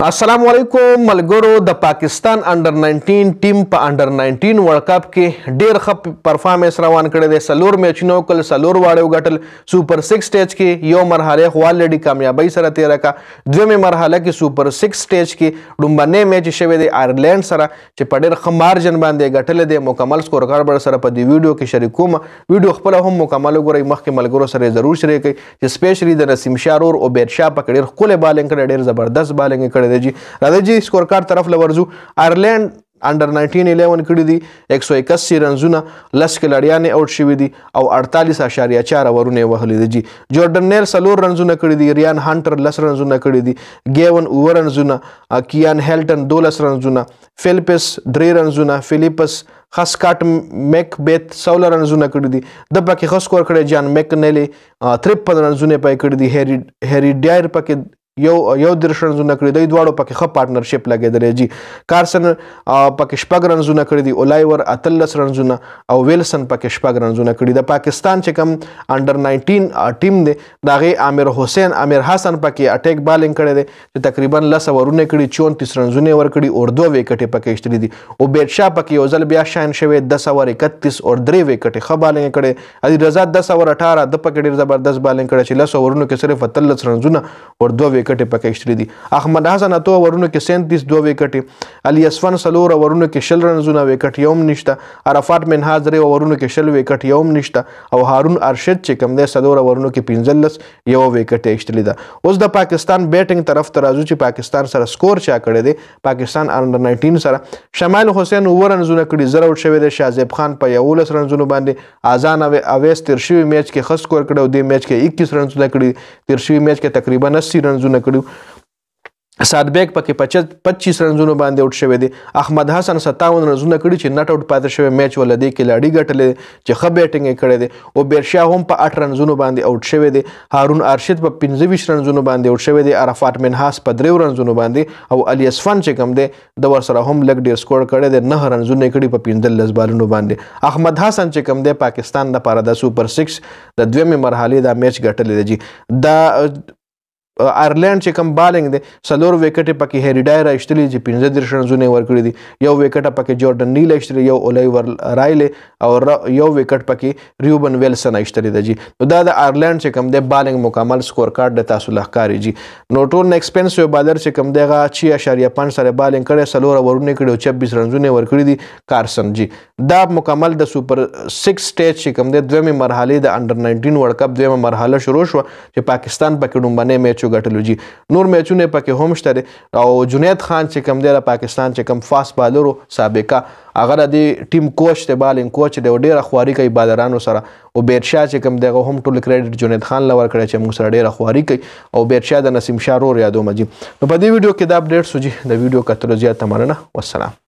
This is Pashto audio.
अस्सलाम वालेकुम मलगरो द पाकिस्तान अंडर 19 टीम په अंडर 19 वर्ल्ड कप کې ډیر ښه پرفارمنس روان کړی دی. سلور میچونو کل سلور واړو غټل سوپر 6 سټیج کې یو مرحله خوالډي کامیابی سره تیر کا. دویمه مرحله کې سوپر 6 سټیج کې لومبنه میچ شوی دی آیرلند سره چې په ډیر ښه مارجن باندې غټل دی. مکمل سکور کارډ سره په دی ویډیو کې شریکوم. ویډیو خپل هم مکمل وګورئ. مخکې ملګرو سره ضرور شریک کړئ چې سپیشلی د نسیم شارور او بیر شاه په ډیر خپل بالینګ کړي ډیر زبردست بالینګ کړي دی. راځي جی سکور کارډ طرف لورځو. آیرلند अंडर 19 11 کړي دي 181 رنزونه، لس کلاړیان آوټ شوي دي او 48.4 اورونه وهلي دي. جی جورډن نیل سلور رنزونه کړي دي، ریان هانټر 10 رنزونه کړي دي، گیون اوور رنزونه، کیان هیلټن 12 رنزونه، فیلپس 3 رنزونه، فیلیپس خسکاټ میک بیت 16 رنزونه کړي دي. د پکې خاص کور کړي جان میک نیلی 53 رنزونه پای کړي دي. هری ډایر پکې یو درش رنزونه کړي دی. دواړو پکې ښه پارټنرشپ لګېدلی. جی کارسن پکې شپږ رنزونه کړي دي، اولایور 18 رنزونه او ویلسن پکې شپږ رنزونه کړي. د پاکستان چې کوم انډر 19 ټیم دی د هغې امیر حسن پکې اټیک بالینګ کړی دی چې تقریبا 10 اورونه کړي، 34 رنزونه یې ورکړي او 2 وکټې پکې ایستلي دي. او بیټشاه پکې یو ځل بیا شاین شوی 10 اور 31 اور 3 وکټې ښه بالینګ کړی. علی رضا 10 اور 18 د پکې ډېر زبردست بالینګ کړی چې 10 اورونو کې صرف 13 رنزونه اور 2 وکټې پکې ایستلي دي. احمد حسن 8 اورونو کې 37 2 وکټې، علي اسفن 4 اورونو کې 20 رنزونه وکټ یوم نشته، عرفات منهاز 3 اورونو کې 20 وکټ یوم نشته او هارون ارشد چې کوم دی 4 اورونو کې 15 یو وکټ ایستلي ده. اوس د پاکستان بیټینګ طرف ته راځو چې پاکستان سره سکور چا کړی دی. پاکستان انډر 19 سره شمال حسین 9 رنزونه کړي، 0 آوټ شوی دی. شازیب خان په 11 رنزونو باندې آزان اویس تیر شوي میچ کې ښه سکور کړی او دې میچ کې 21 رنزونه کړي. تیر شوي میچ کې تقریبا 80 رنزونه کړي. سادبیک پکې 25 رنزونو باندې آوټ شوی دی. احمد حسن 57 رنزونه کړي چې نټ آوټ پاتې شوی میچ ولدی کې لاړی ګټلې چې ښه بیټینګ یې کړی دی. او بیرشاه هم په 8 رنزونو باندې آوټ شوی دی. هارون ارشد په 25 رنزونو باندې آوټ شوی دی. عرفات منهاز په 3 رنزونو باندې او علي اسفن چې کوم دی د ورسره هم لږ ډیر سکور کړی دی، 9 رنزونه کړي په 15 بالونو باندې. احمد حسن چې کوم دی پاکستان لپاره د سوپر 6 د دویمې مرحلې دا میچ ګټلی دی. د آیرلند چې کوم بالینګ دی 4 وکټې پکې هری ډایر ایستلي چې 15 رنزونه ورکړي دي. یو وکټ پکې جورډن نیل ایستلي، یو اولایور رایلی او یو وکټ پکې ریوبن ویلسن ایستلي دی. جی نو دا د آیرلند چې کوم دی بالینګ مکمل سکور کارډ د تاسو لښکاري. جی نو ټول ایکسپنسیو بالر چې کوم دی هغه 6.5 سره بالینګ کړی، 4 اورونه کړي او 26 رنزونه ورکړي دي. کارسن جی دا مکمل د سوپر 6 سټیج چې کوم دی دویمه مرحله د انډر 19 ورلد کپ دویمه مرحله شروع شو چې پاکستان پکې لومبنی میچ ګټلو. جی نور میچونه پکې هم شته او جنید خان چې کوم دی د پاکستان چې کوم فاست بالرو سابقه هغه د ټیم کوچ ته بالینګ کوچ دی او ډیره خواري کوي بالرانو سره. او بیرشاه چې کوم دی هم ټول کریډټ جنید خان لور کړی چې موږ سره ډیره خواري کوي او بیرشاه د نسیم شارور یادوم. جی نو په دې ویډیو کې دا اپډیټ سو. جی د ویډیو کتلو زیاته مننه. والسلام.